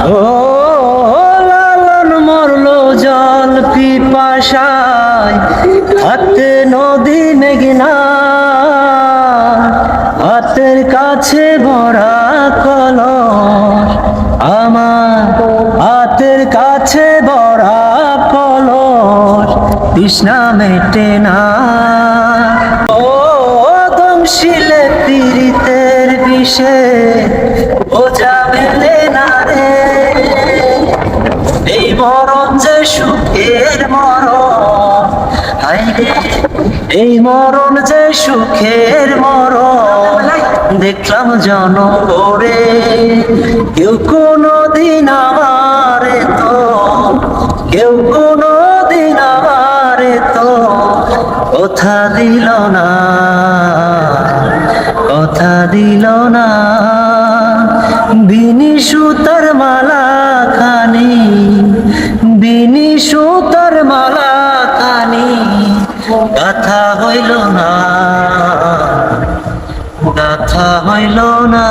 ও লালন মরলো জল পিপাসায়, হাতে নদী মেঘনা, হাতের কাছে ভরা কলস, আমার হাতের কাছে ভরা কলস, তৃষ্ণা মেটে না। ও দমশিলে পীড়িতের বিষে বোঝা মেলে না রে, এই মরণ যে সুখের মরণ, হায় রে এই মরণ যে সুখের মরণ, দেখলাম জনগরে কেউ কোনদিন আমারে তো, কেউ কোনদিন আমারে তো কথা দিল না, কথা দিল না। বিনি সুতার মালা খানি, বিনি সুতার মালা খানি গাথা হইল না, গাথা হইল না।